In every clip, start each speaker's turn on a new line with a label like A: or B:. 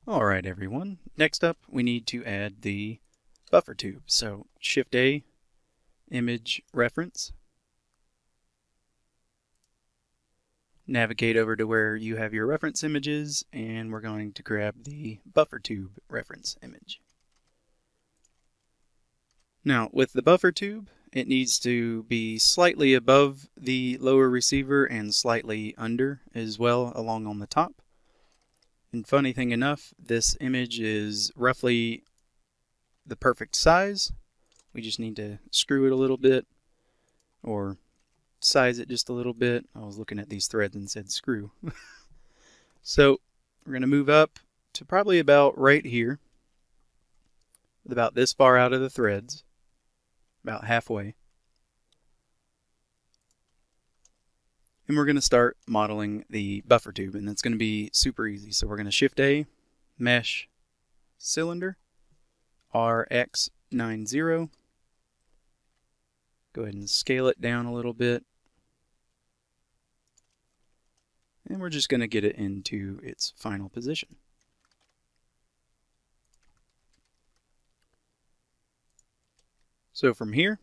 A: Alright everyone, next up we need to add the buffer tube. So Shift A, Image Reference, navigate over to where you have your reference images, and we're going to grab the buffer tube reference image. Now with the buffer tube, it needs to be slightly above the lower receiver and slightly under as well along on the top. And funny thing enough, this image is roughly the perfect size. We just need to screw it a little bit or size it just a little bit. I was looking at these threads and said screw. So we're going to move up to probably about right here, about this far out of the threads, about halfway. And we're going to start modeling the buffer tube, and that's going to be super easy. So we're going to Shift A, Mesh, Cylinder, RX90. Go ahead and scale it down a little bit. And we're just going to get it into its final position. So from here,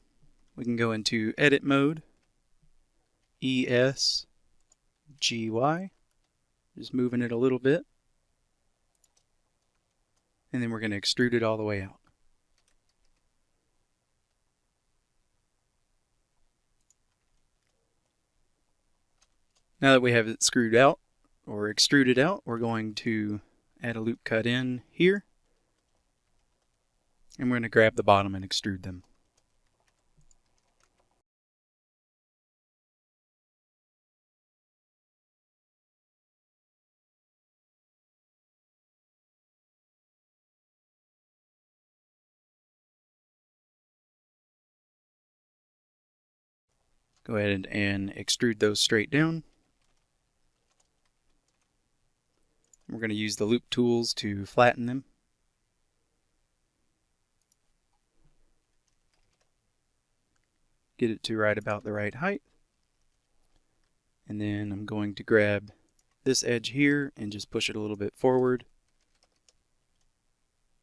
A: we can go into Edit Mode, ESGY, just moving it a little bit, and then we're going to extrude it all the way out. Now that we have it screwed out or extruded out, we're going to add a loop cut in here, and we're going to grab the bottom and extrude them. Go ahead and extrude those straight down. We're going to use the loop tools to flatten them. Get it to right about the right height. And then I'm going to grab this edge here and just push it a little bit forward,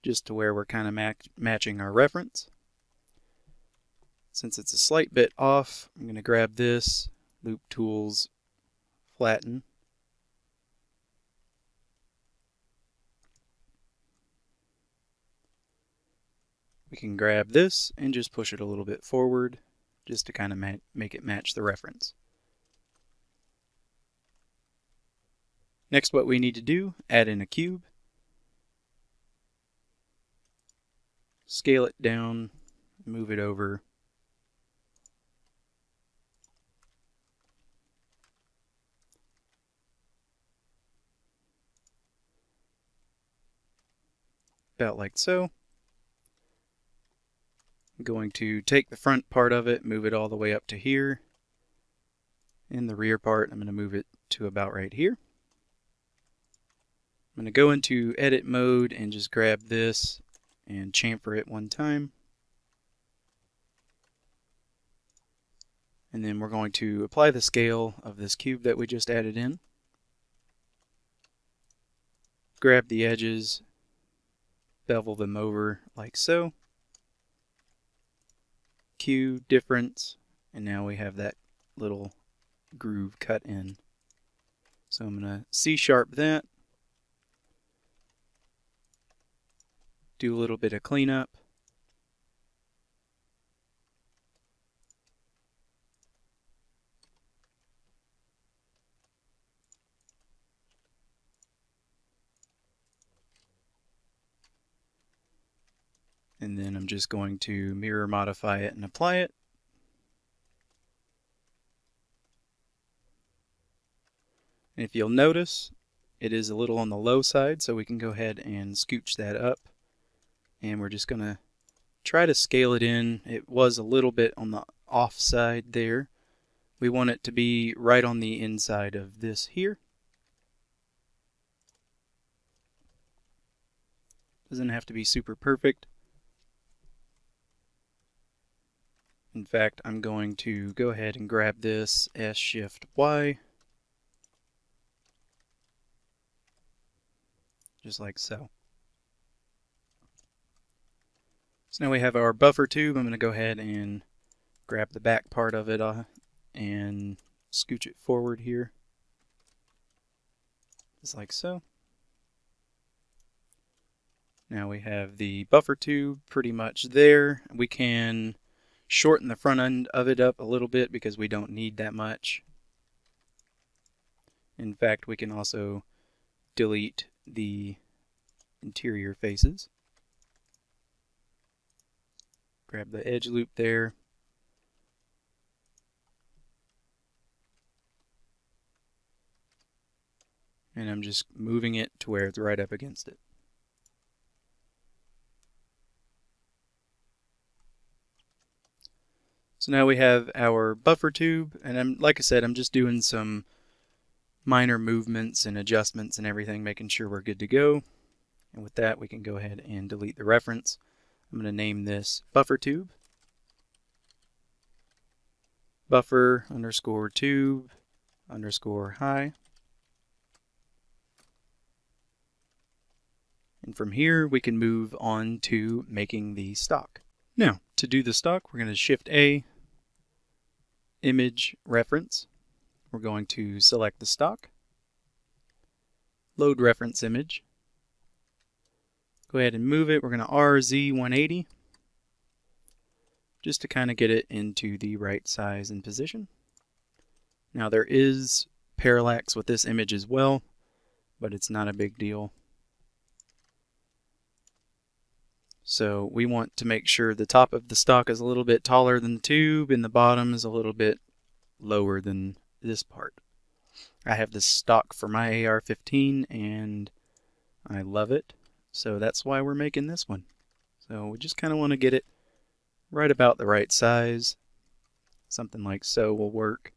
A: just to where we're kind of matching our reference. Since it's a slight bit off, I'm going to grab this, loop tools, flatten. We can grab this and just push it a little bit forward, just to kind of make it match the reference. Next, what we need to do, add in a cube. Scale it down, move it over. About like so. I'm going to take the front part of it, move it all the way up to here. And the rear part, I'm going to move it to about right here. I'm going to go into edit mode and just grab this and chamfer it one time. And then we're going to apply the scale of this cube that we just added in. Grab the edges, bevel them over like so. Q difference, and now we have that little groove cut in. So I'm going to C-sharp that. Do a little bit of cleanup. And then I'm just going to mirror modify it and apply it. And if you'll notice, it is a little on the low side, so we can go ahead and scooch that up. And we're just going to try to scale it in. It was a little bit on the off side there. We want it to be right on the inside of this here. Doesn't have to be super perfect. In fact, I'm going to go ahead and grab this S-Shift-Y. just like so. So now we have our buffer tube. I'm going to go ahead and grab the back part of it and scooch it forward here, just like so. Now we have the buffer tube pretty much there. We can shorten the front end of it up a little bit because we don't need that much. In fact, we can also delete the interior faces. Grab the edge loop there. And I'm just moving it to where it's right up against it. So now we have our buffer tube, and like I said, I'm just doing some minor movements and adjustments and everything, making sure we're good to go. And with that, we can go ahead and delete the reference. I'm going to name this buffer tube. Buffer underscore tube underscore high. And from here, we can move on to making the stock. Now, to do the stock, we're going to Shift A, Image Reference. We're going to select the stock, load reference image. Go ahead and move it. We're going to RZ180 just to kind of get it into the right size and position. Now there is parallax with this image as well, but it's not a big deal. So we want to make sure the top of the stock is a little bit taller than the tube and the bottom is a little bit lower than this part. I have this stock for my AR-15 and I love it, so that's why we're making this one. So we just kind of want to get it right about the right size. Something like so will work.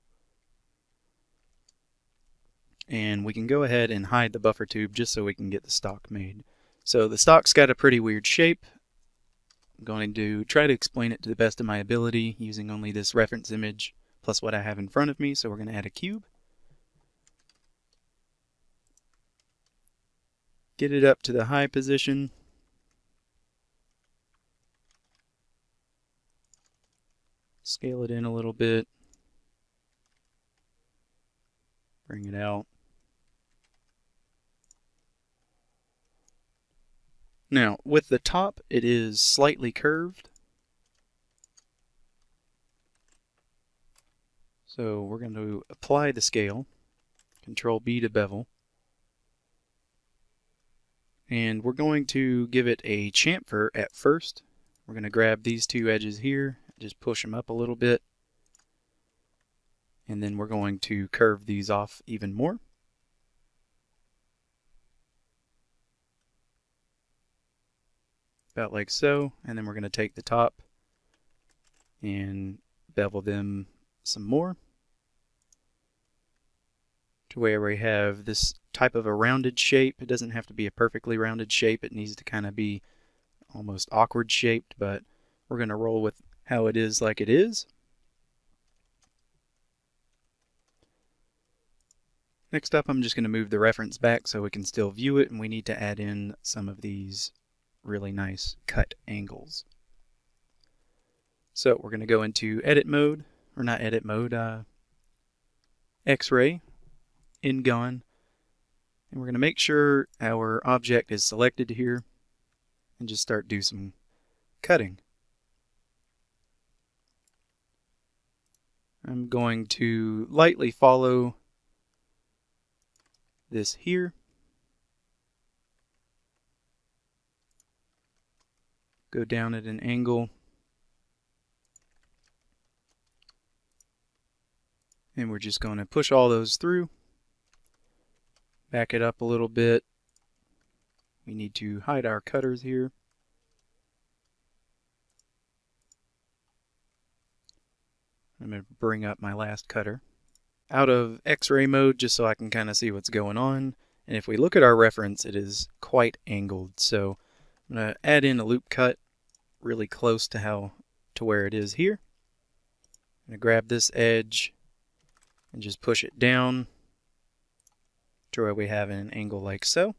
A: And we can go ahead and hide the buffer tube just so we can get the stock made. So the stock's got a pretty weird shape. I'm going to try to explain it to the best of my ability using only this reference image plus what I have in front of me. So we're going to add a cube. Get it up to the high position. Scale it in a little bit. Bring it out. Now, with the top, it is slightly curved. So we're going to apply the scale. Control B to bevel. And we're going to give it a chamfer at first. We're going to grab these two edges here, just push them up a little bit. And then we're going to curve these off even more. About like so, and then we're going to take the top and bevel them some more to where we have this type of a rounded shape. It doesn't have to be a perfectly rounded shape. It needs to kind of be almost awkward shaped, but we're going to roll with how it is like it is. Next up, I'm just going to move the reference back so we can still view it, and we need to add in some of these really nice cut angles. So we're going to go into edit mode, or not edit mode, X-ray, in-gone, and we're going to make sure our object is selected here and just start do some cutting. I'm going to lightly follow this here. Go down at an angle. And we're just going to push all those through. Back it up a little bit. We need to hide our cutters here. I'm going to bring up my last cutter out of X-ray mode just so I can kind of see what's going on. And if we look at our reference, it is quite angled. So I'm going to add in a loop cut really close to where it is here. I'm going to grab this edge and just push it down to where we have an angle like so.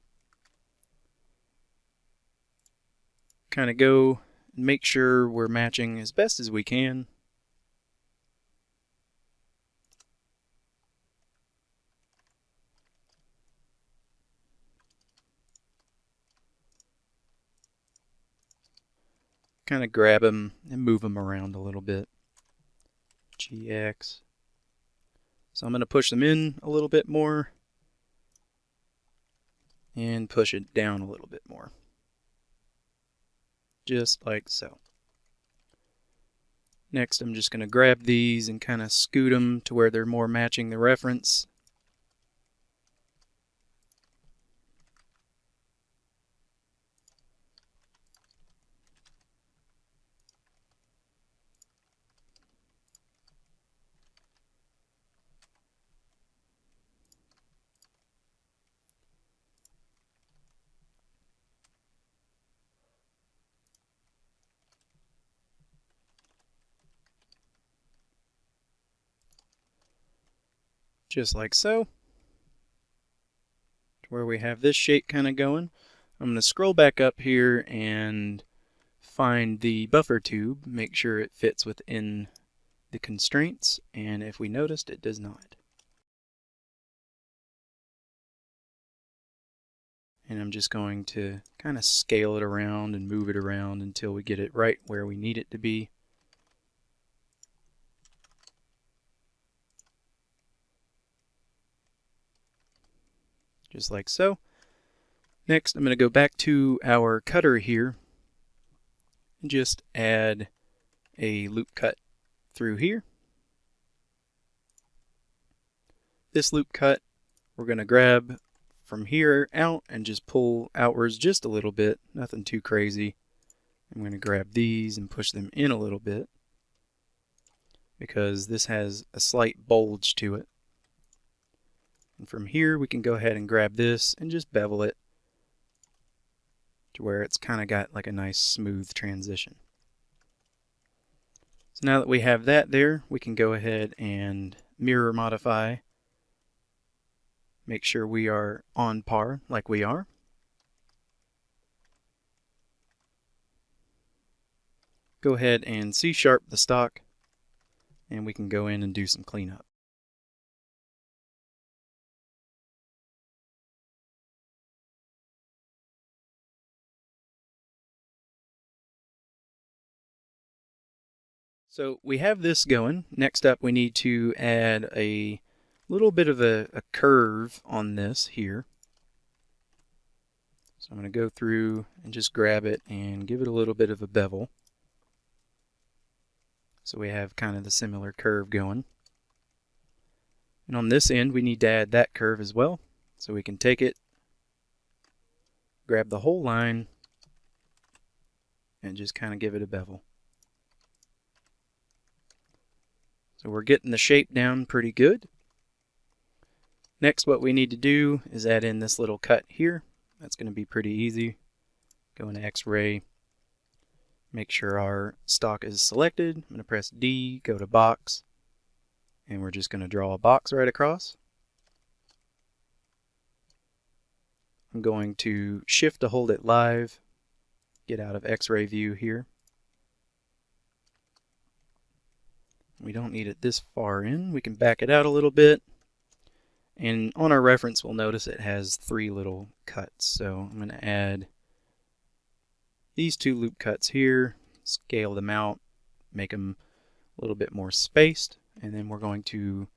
A: kind of go and make sure we're matching as best as we can. Kind of grab them and move them around a little bit. GX. So I'm going to push them in a little bit more and push it down a little bit more. Just like so. Next, I'm just going to grab these and kind of scoot them to where they're more matching the reference. Just like so, to where we have this shape kind of going. I'm going to scroll back up here and find the buffer tube, make sure it fits within the constraints, and if we noticed, it does not. And I'm just going to kind of scale it around and move it around until we get it right where we need it to be. Just like so. Next, I'm going to go back to our cutter here and just add a loop cut through here. This loop cut we're going to grab from here out and just pull outwards just a little bit, nothing too crazy. I'm going to grab these and push them in a little bit because this has a slight bulge to it. And from here we can go ahead and grab this and just bevel it to where it's kind of got like a nice smooth transition. So now that we have that there, we can go ahead and mirror modify. Make sure we are on par like we are. Go ahead and C-sharp the stock and we can go in and do some cleanup. So we have this going. Next up we need to add a little bit of a curve on this here. So I'm going to go through and just grab it and give it a little bit of a bevel. So we have kind of the similar curve going. And on this end we need to add that curve as well. So we can take it, grab the whole line, and just kind of give it a bevel. So we're getting the shape down pretty good. Next, what we need to do is add in this little cut here. That's going to be pretty easy. Go into X-ray, make sure our stock is selected. I'm going to press D, go to box, and we're just going to draw a box right across. I'm going to shift to hold it live, get out of X-ray view here. We don't need it this far in. We can back it out a little bit. And on our reference, we'll notice it has 3 little cuts. So I'm going to add these 2 loop cuts here, scale them out, make them a little bit more spaced, and then we're going to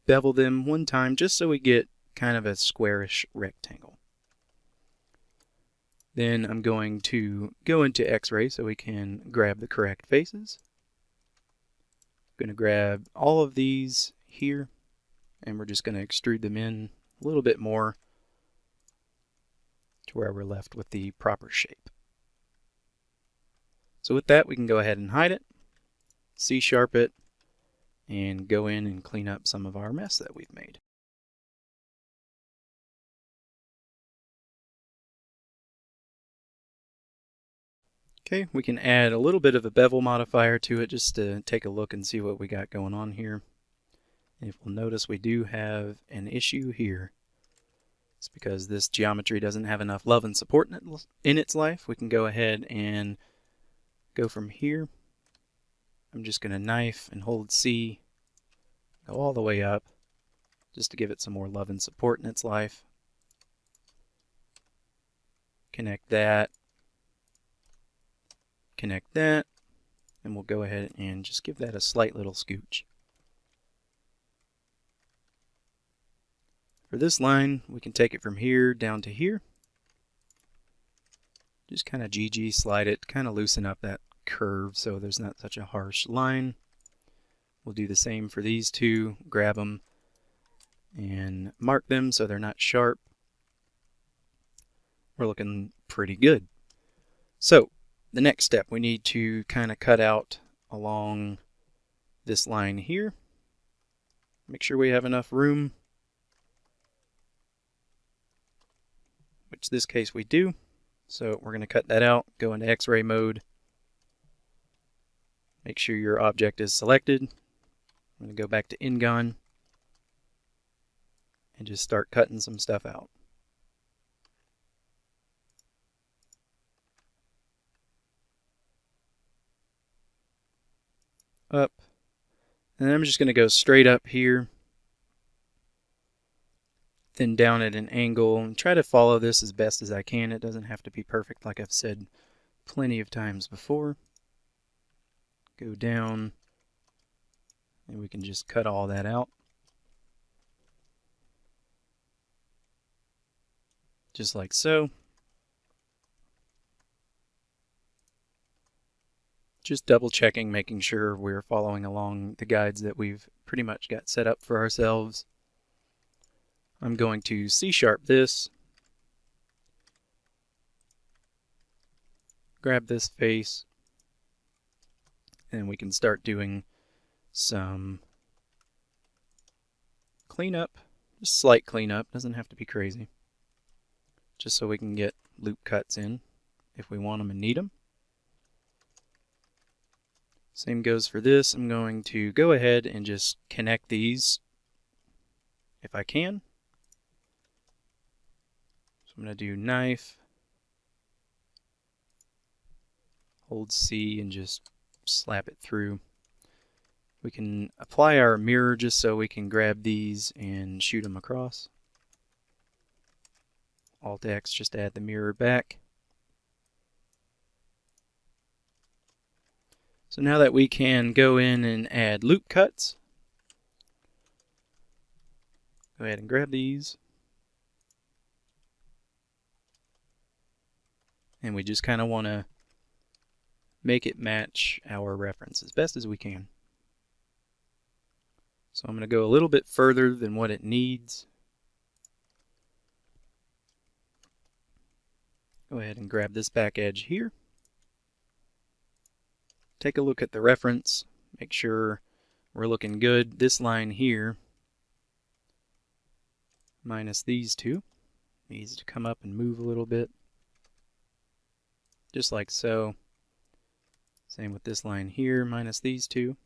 A: bevel them one time just so we get kind of a squarish rectangle. Then I'm going to go into X-ray so we can grab the correct faces. I'm going to grab all of these here, and we're just going to extrude them in a little bit more to where we're left with the proper shape. So with that, we can go ahead and hide it, C-sharp it, and go in and clean up some of our mess that we've made. Okay, we can add a little bit of a bevel modifier to it just to take a look and see what we got going on here. If we'll notice, we do have an issue here. It's because this geometry doesn't have enough love and support in its life. We can go ahead and go from here. I'm just going to knife and hold C, go all the way up, just to give it some more love and support in its life. Connect that, and we'll go ahead and just give that a slight little scooch. For this line, we can take it from here down to here. Just kind of GG slide it, kind of loosen up that curve so there's not such a harsh line. We'll do the same for these two, grab them and mark them so they're not sharp. We're looking pretty good. So the next step, we need to kind of cut out along this line here. Make sure we have enough room, which this case we do. So we're going to cut that out, go into X-ray mode. Make sure your object is selected. I'm going to go back to Ingon and just start cutting some stuff out. Up. And then I'm just going to go straight up here, then down at an angle, and try to follow this as best as I can. It doesn't have to be perfect, like I've said plenty of times before. Go down, and we can just cut all that out. Just like so. Just double checking, making sure we're following along the guides that we've pretty much got set up for ourselves. I'm going to C# this, grab this face, and we can start doing some cleanup, just slight cleanup, doesn't have to be crazy, just so we can get loop cuts in if we want them and need them. Same goes for this. I'm going to go ahead and just connect these if I can. So I'm going to do knife, hold C, and just slap it through. We can apply our mirror just so we can grab these and shoot them across. Alt X, just add the mirror back. So now that we can go in and add loop cuts, go ahead and grab these. And we just kind of want to make it match our reference as best as we can. So I'm going to go a little bit further than what it needs. Go ahead and grab this back edge here. Take a look at the reference, make sure we're looking good. This line here, minus these two, needs to come up and move a little bit, just like so. Same with this line here, minus these two.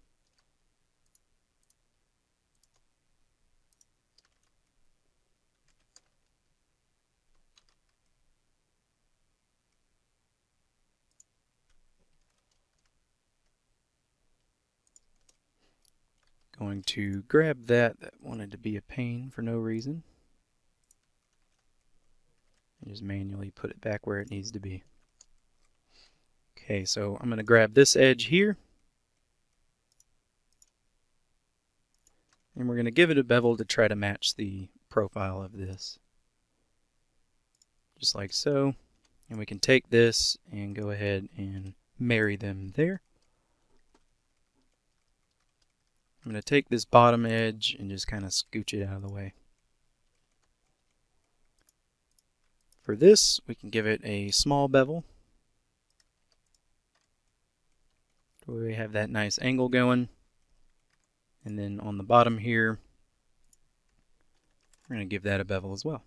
A: Going to grab that wanted to be a pain for no reason, and just manually put it back where it needs to be. Okay, so I'm going to grab this edge here, and we're going to give it a bevel to try to match the profile of this. Just like so. And we can take this and go ahead and marry them there. I'm going to take this bottom edge and just kind of scooch it out of the way. For this, we can give it a small bevel. We have that nice angle going. And then on the bottom here, we're going to give that a bevel as well.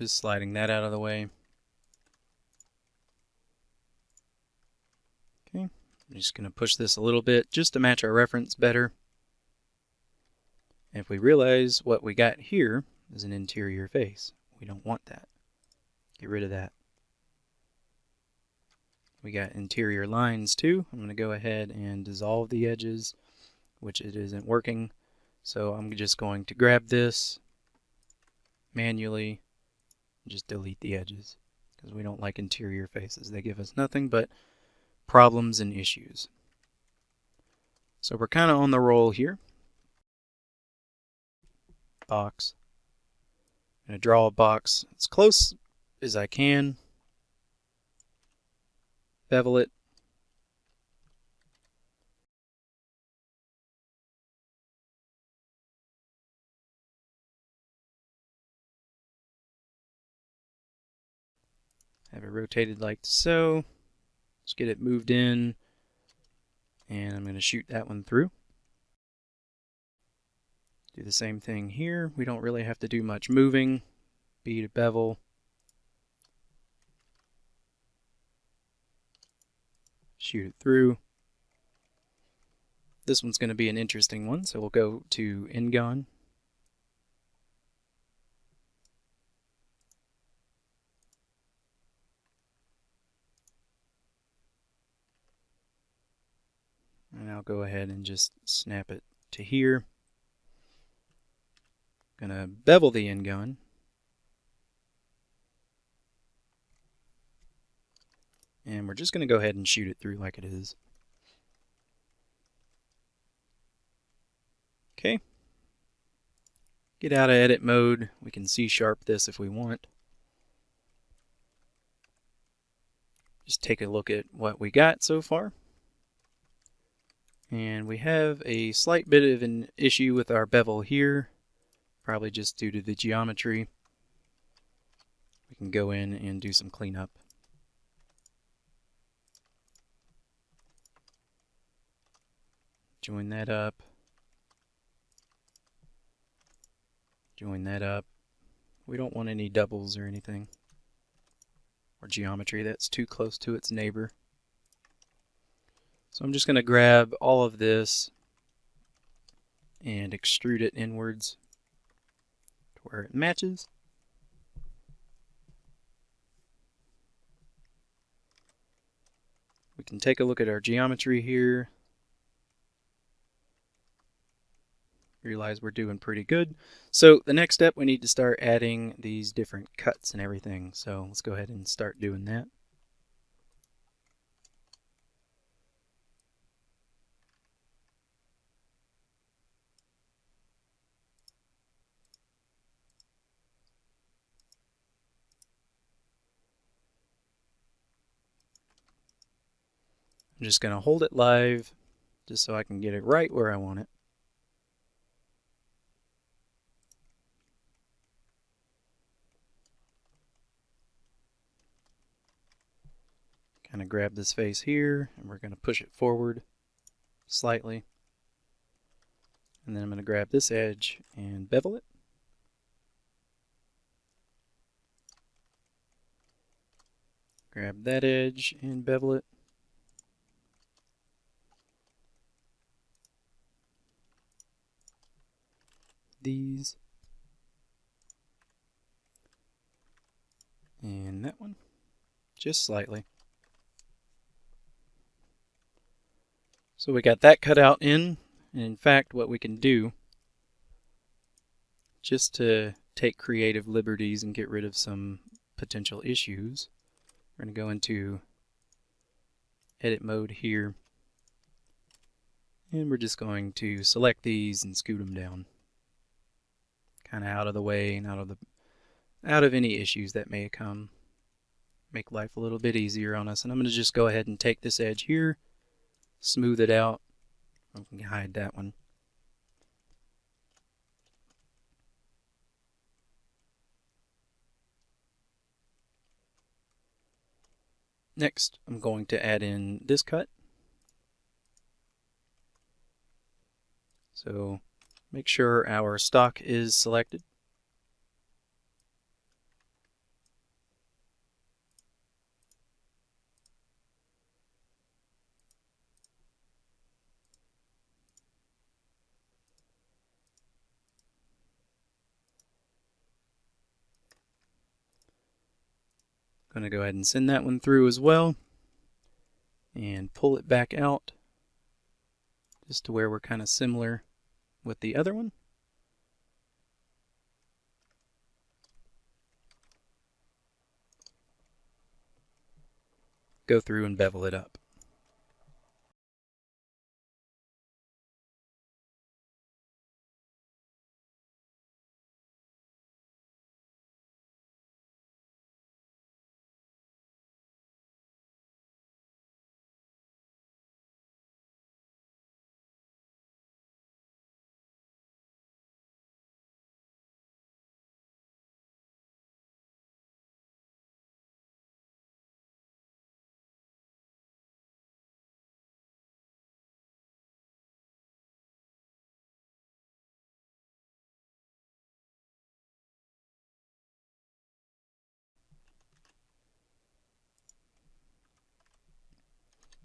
A: Just sliding that out of the way. Okay, I'm just going to push this a little bit just to match our reference better. And if we realize what we got here is an interior face, we don't want that. Get rid of that. We got interior lines too. I'm going to go ahead and dissolve the edges, which it isn't working. So I'm just going to grab this manually and just delete the edges because we don't like interior faces. They give us nothing but problems and issues. So we're kind of on the roll here. Box. I'm going to draw a box as close as I can. Bevel it. Have it rotated like so. Let's get it moved in. And I'm going to shoot that one through. Do the same thing here. We don't really have to do much moving. B to bevel. Shoot it through. This one's going to be an interesting one, so we'll go to N-Gon. And I'll go ahead and just snap it to here. Gonna bevel the N-Gon. And we're just going to go ahead and shoot it through like it is. Okay. Get out of edit mode. We can C-sharp this if we want. Just take a look at what we got so far. And we have a slight bit of an issue with our bevel here. Probably just due to the geometry. We can go in and do some cleanup. Join that up. Join that up. We don't want any doubles or anything. Or geometry that's too close to its neighbor. So I'm just going to grab all of this and extrude it inwards to where it matches. We can take a look at our geometry here. Realize we're doing pretty good. So the next step, we need to start adding these different cuts and everything. So let's go ahead and start doing that. I'm just going to hold it live just so I can get it right where I want it. Kind of grab this face here, and we're going to push it forward slightly. And then I'm going to grab this edge and bevel it. Grab that edge and bevel it. These. And that one. Just slightly. So we got that cut out in, and in fact what we can do, just to take creative liberties and get rid of some potential issues, we're going to go into edit mode here, and we're just going to select these and scoot them down, kind of out of the way and out of any issues that may come. Make life a little bit easier on us. And I'm going to just go ahead and take this edge here, smooth it out. I can hide that one. Next, I'm going to add in this cut. So make sure our stock is selected. Going to go ahead and send that one through as well and pull it back out just to where we're kind of similar with the other one. Go through and bevel it up.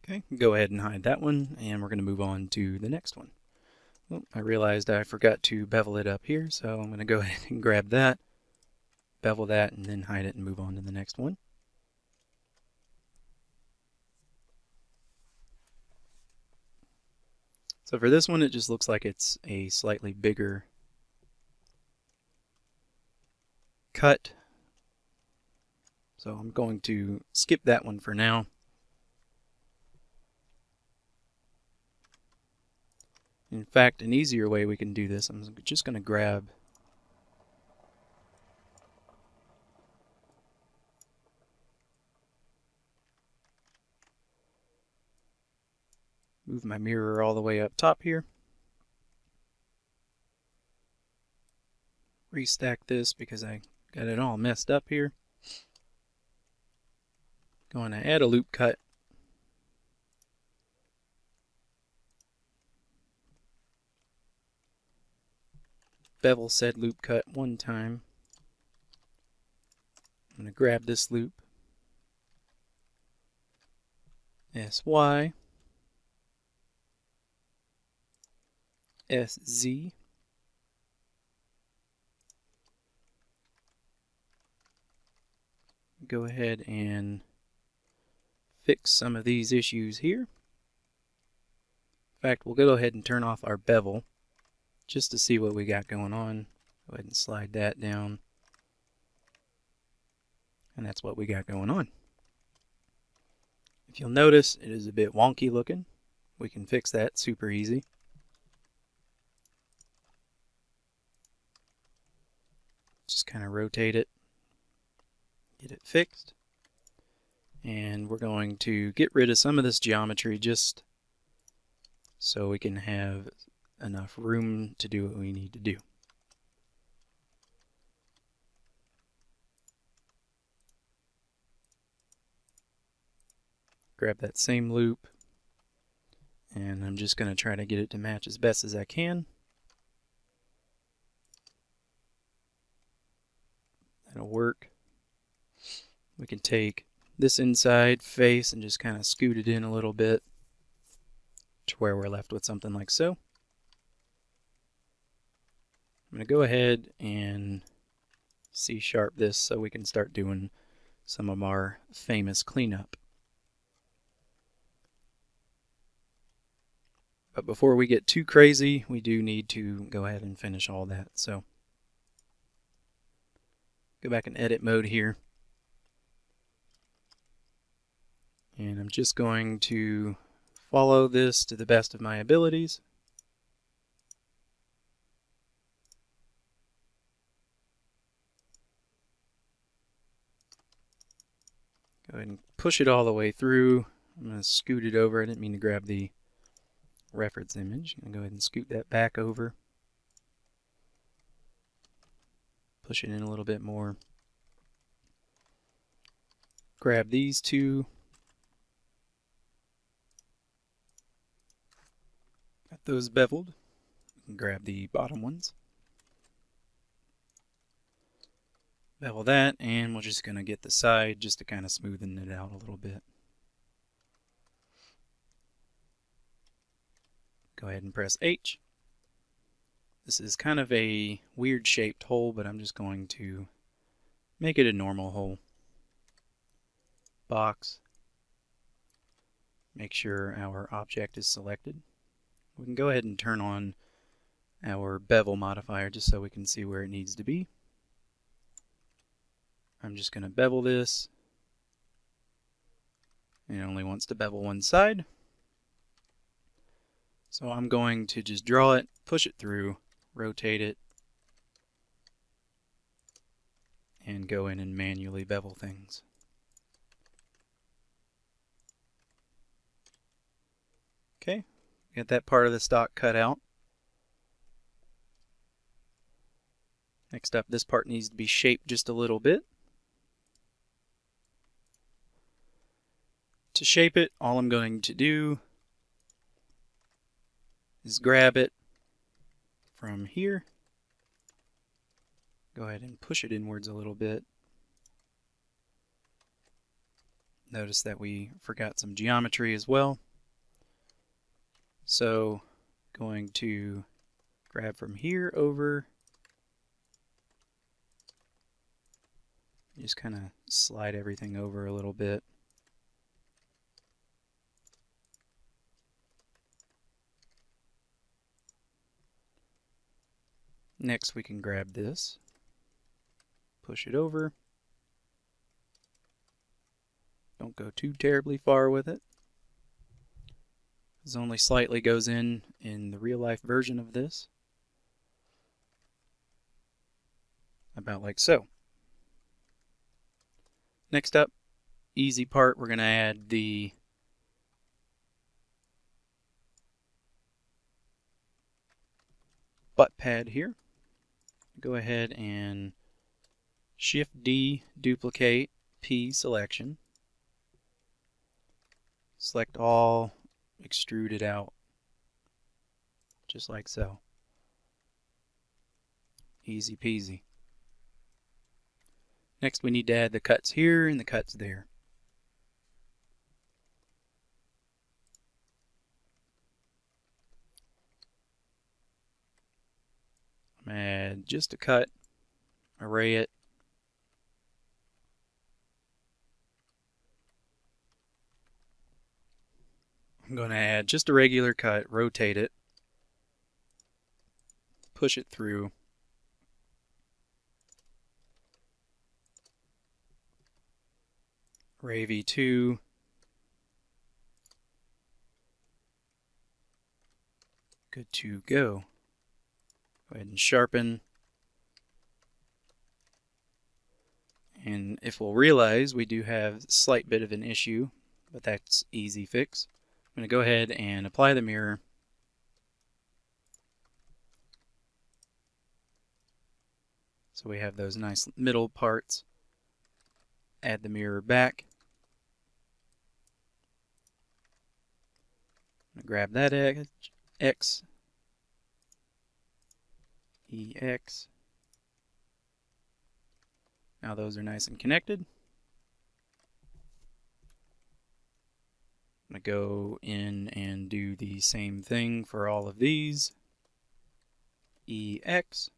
A: Okay, go ahead and hide that one, and we're going to move on to the next one. Well, I realized I forgot to bevel it up here, so I'm going to go ahead and grab that, bevel that, and then hide it and move on to the next one. So for this one, it just looks like it's a slightly bigger cut. So I'm going to skip that one for now. In fact, an easier way we can do this, I'm just going to grab move my mirror all the way up top here. Restack this because I got it all messed up here. Going to add a loop cut. Bevel said loop cut one time. I'm going to grab this loop. SY. SZ. Go ahead and fix some of these issues here. In fact, we'll go ahead and turn off our bevel just to see what we got going on. Go ahead and slide that down. And that's what we got going on. If you'll notice, it is a bit wonky looking. We can fix that super easy. Just kind of rotate it, get it fixed. And we're going to get rid of some of this geometry just so we can have enough room to do what we need to do. Grab that same loop, and I'm just going to try to get it to match as best as I can. That'll work. We can take this inside face and just kind of scoot it in a little bit to where we're left with something like so. I'm going to go ahead and C-sharp this so we can start doing some of our famous cleanup. But before we get too crazy, we do need to go ahead and finish all that. So go back in edit mode here. And I'm just going to follow this to the best of my abilities. Go ahead and push it all the way through. I'm going to scoot it over. I didn't mean to grab the reference image. I'm going to go ahead and scoot that back over. Push it in a little bit more. Grab these two. Got those beveled. We can grab the bottom ones. Bevel that, and we're just going to get the side just to kind of smoothen it out a little bit. Go ahead and press H. This is kind of a weird shaped hole, but I'm just going to make it a normal hole. box. Make sure our object is selected. We can go ahead and turn on our bevel modifier just so we can see where it needs to be. I'm just going to bevel this. It only wants to bevel one side. So I'm going to just draw it, push it through, rotate it, and go in and manually bevel things. Okay, get that part of the stock cut out. Next up, this part needs to be shaped just a little bit. To shape it, all I'm going to do is grab it from here. Go ahead and push it inwards a little bit. Notice that we forgot some geometry as well. So, going to grab from here over, just kind of slide everything over a little bit. Next we can grab this, push it over. Don't go too terribly far with it. This only slightly goes in the real life version of this. About like so. Next up, easy part, we're going to add the butt pad here. Go ahead and Shift D, duplicate, P selection. Select all, extrude it out, just like so. Easy peasy. Next we need to add the cuts here and the cuts there. I'm going to add just a cut, array it. I'm going to add just a regular cut, rotate it, push it through. Array V2. Good to go. Go ahead and sharpen. And if we'll realize, we do have a slight bit of an issue, but that's easy fix. I'm going to go ahead and apply the mirror. So we have those nice middle parts. Add the mirror back. I'm going to grab that edge, X, EX. Now those are nice and connected. I'm going to go in and do the same thing for all of these. EX.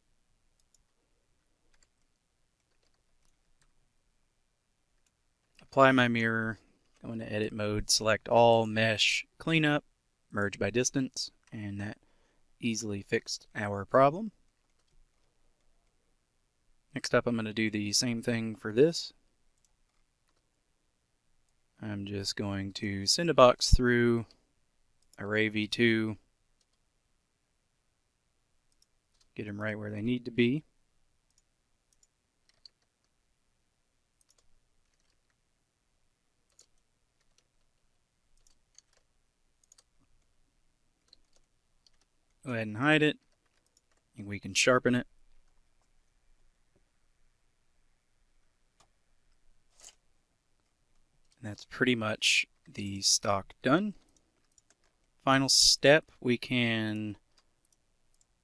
A: Apply my mirror. Go into edit mode, select all, mesh, cleanup, merge by distance, and that easily fixed our problem. Next up, I'm going to do the same thing for this. I'm just going to send a box through, array V2, get them right where they need to be. Go ahead and hide it, and we can sharpen it. And that's pretty much the stock done. Final step, we can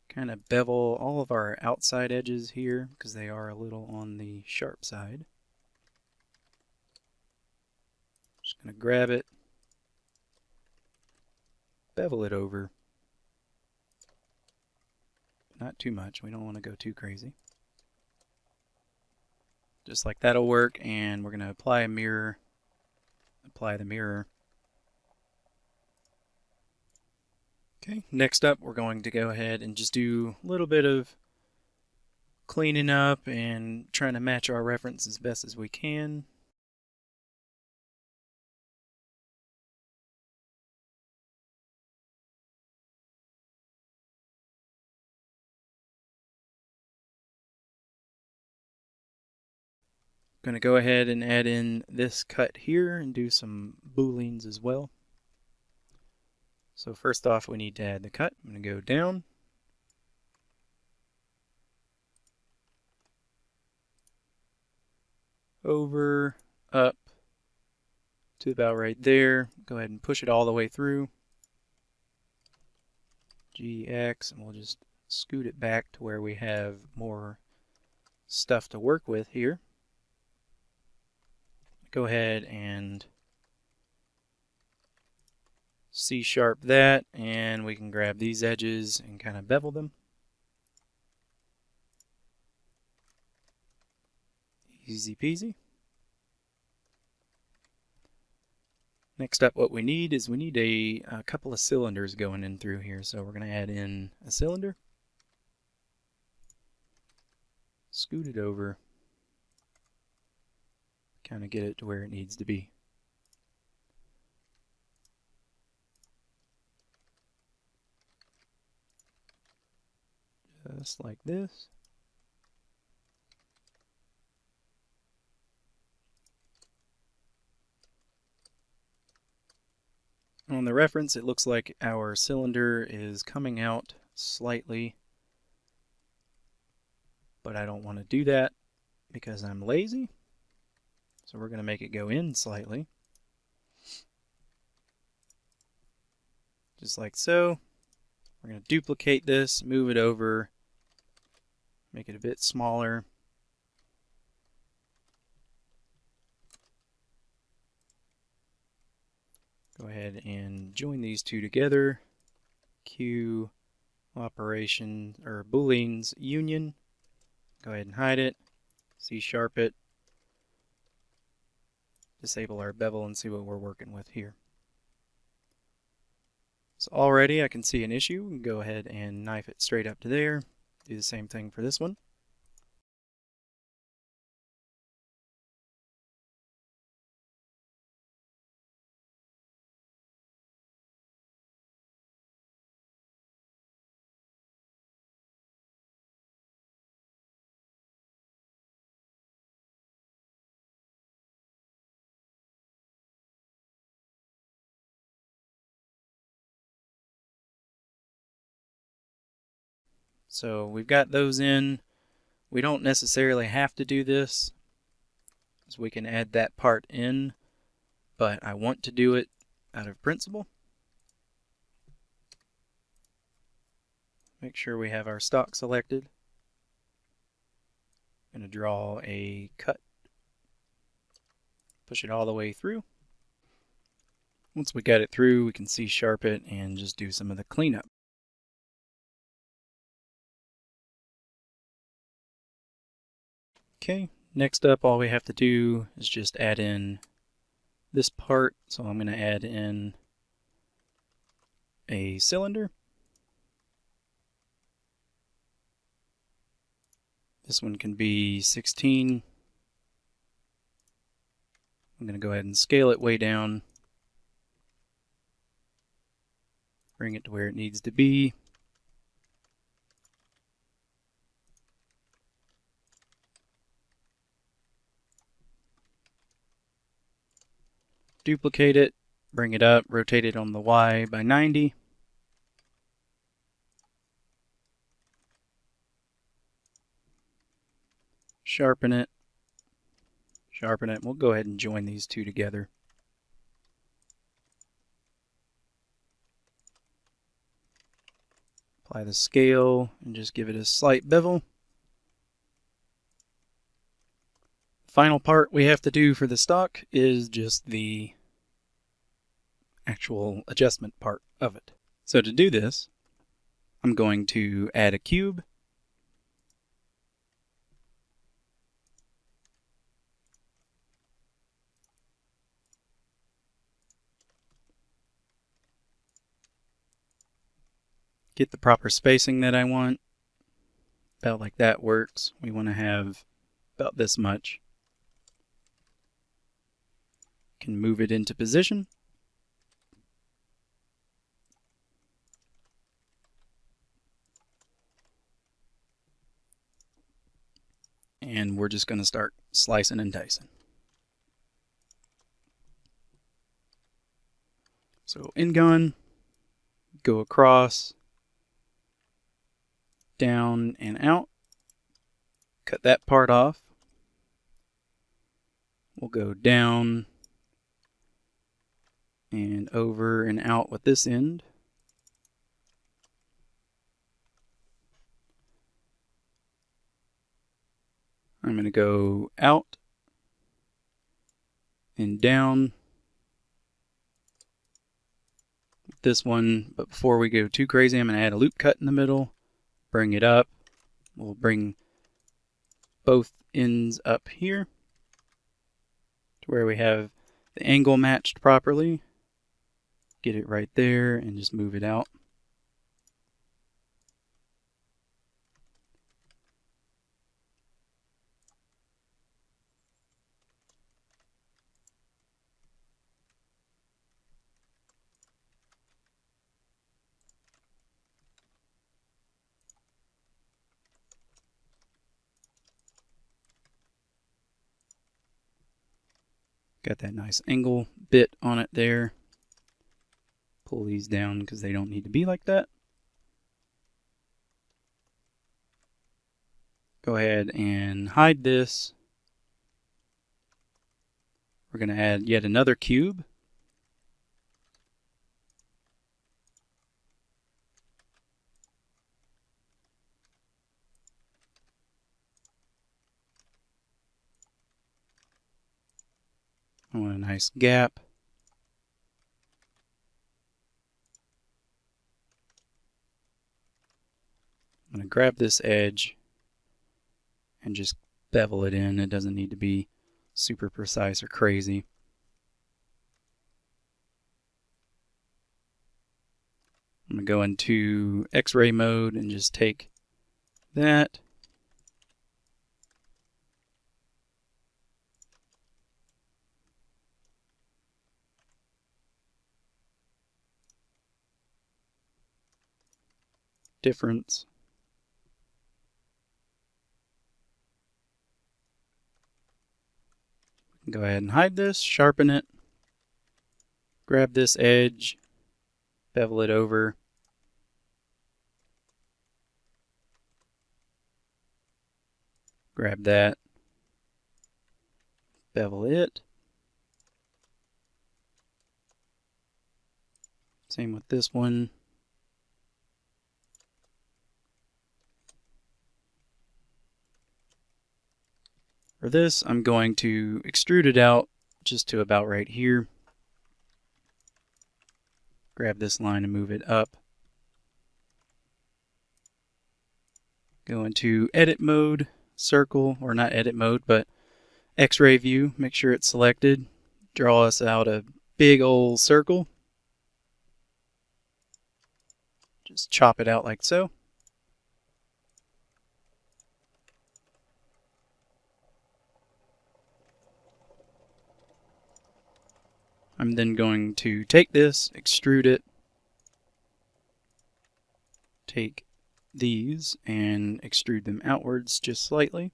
A: kind of bevel all of our outside edges here because they are a little on the sharp side. Just going to grab it, bevel it over. Not too much, we don't want to go too crazy. Just like that'll work, and we're going to apply a mirror apply the mirror. Okay, next up we're going to go ahead and just do a little bit of cleaning up and trying to match our reference as best as we can. Going to go ahead and add in this cut here and do some booleans as well. So first off, we need to add the cut. I'm going to go down. Over, up, to about right there. Go ahead and push it all the way through. GX, and we'll just scoot it back to where we have more stuff to work with here. Go ahead and C-sharp that, and we can grab these edges and kind of bevel them. Easy peasy. Next up, what we need is a couple of cylinders going in through here. So we're going to add in a cylinder, scoot it over, kind of get it to where it needs to be. Just like this. On the reference, it looks like our cylinder is coming out slightly, but I don't want to do that because I'm lazy. So we're going to make it go in slightly. Just like so. We're going to duplicate this, move it over, make it a bit smaller. Go ahead and join these two together. Q operation or booleans union. Go ahead and hide it. C-sharp it. Disable our bevel and see what we're working with here. So already I can see an issue. We can go ahead and knife it straight up to there. Do the same thing for this one. So we've got those in. We don't necessarily have to do this, so we can add that part in, but I want to do it out of principle. Make sure we have our stock selected. I'm going to draw a cut. Push it all the way through. Once we got it through, we can C-sharp it and just do some of the cleanup. Okay, next up all we have to do is just add in this part. So I'm going to add in a cylinder. This one can be 16. I'm going to go ahead and scale it way down. Bring it to where it needs to be. Duplicate it, bring it up, rotate it on the Y by 90. Sharpen it. Sharpen it. We'll go ahead and join these two together. Apply the scale and just give it a slight bevel. Final part we have to do for the stock is just the actual adjustment part of it. So to do this, I'm going to add a cube. get the proper spacing that I want. About like that works. We want to have about this much. Can move it into position. And we're just going to start slicing and dicing. So end gun, go across, down and out. Cut that part off. We'll go down and over and out with this end. I'm going to go out and down with this one, but before we go too crazy, I'm going to add a loop cut in the middle, bring it up. We'll bring both ends up here to where we have the angle matched properly. Get it right there and just move it out. Got that nice angle bit on it there. Pull these down because they don't need to be like that. Go ahead and hide this. We're going to add yet another cube. I want a nice gap. I'm going to grab this edge and just bevel it in. It doesn't need to be super precise or crazy. I'm going to go into X-ray mode and just take that. Difference. Go ahead and hide this, sharpen it, grab this edge, bevel it over, grab that, bevel it. Same with this one. For this, I'm going to extrude it out just to about right here. Grab this line and move it up. Go into edit mode, circle, or not edit mode, but X-ray view. Make sure it's selected. Draw us out a big old circle. Just chop it out like so. I'm then going to take this, extrude it, take these and extrude them outwards just slightly.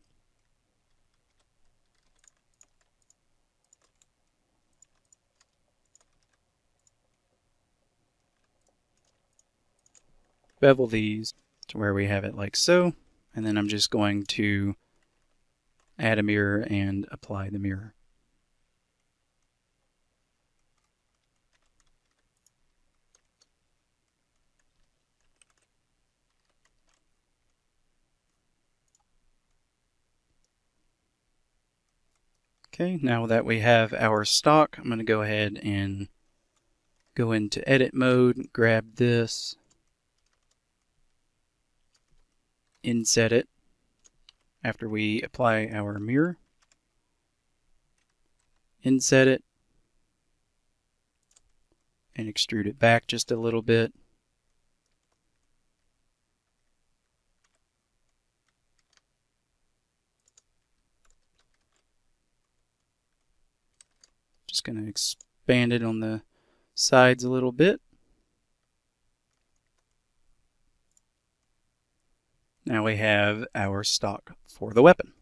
A: Bevel these to where we have it like so, and then I'm just going to add a mirror and apply the mirror. Okay, now that we have our stock, I'm going to go ahead and go into edit mode, grab this, inset it after we apply our mirror, inset it, and extrude it back just a little bit. Just going to expand it on the sides a little bit. Now we have our stock for the weapon.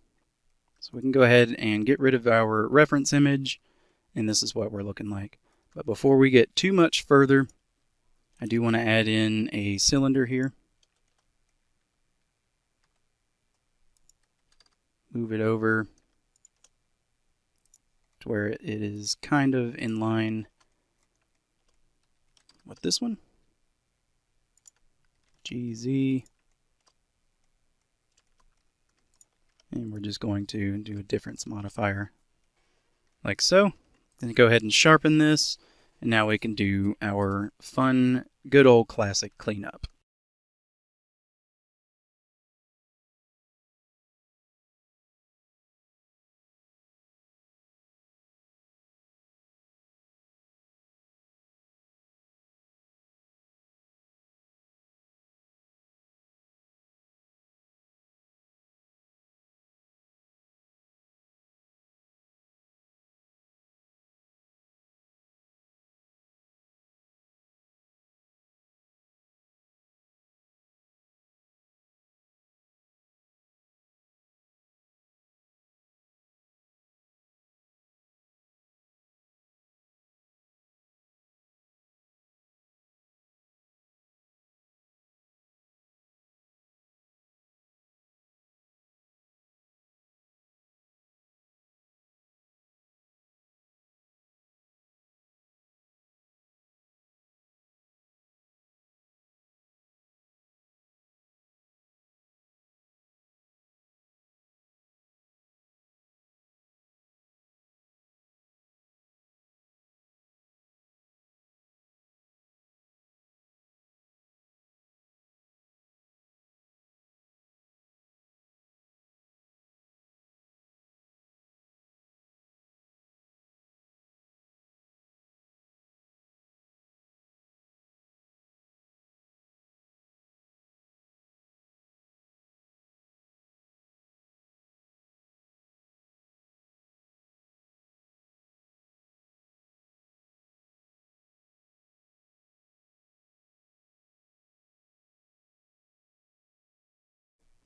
A: So we can go ahead and get rid of our reference image, and this is what we're looking like. But before we get too much further, I do want to add in a cylinder here. Move it over to where it is kind of in line with this one. GZ. And we're just going to do a difference modifier like so. Then go ahead and sharpen this, and now we can do our fun, good old classic cleanup.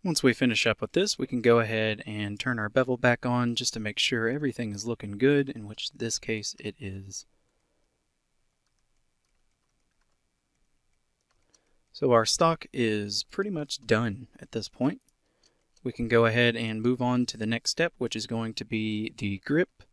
A: Once we finish up with this, we can go ahead and turn our bevel back on just to make sure everything is looking good, in which this case it is. So our stock is pretty much done at this point. We can go ahead and move on to the next step, which is going to be the grip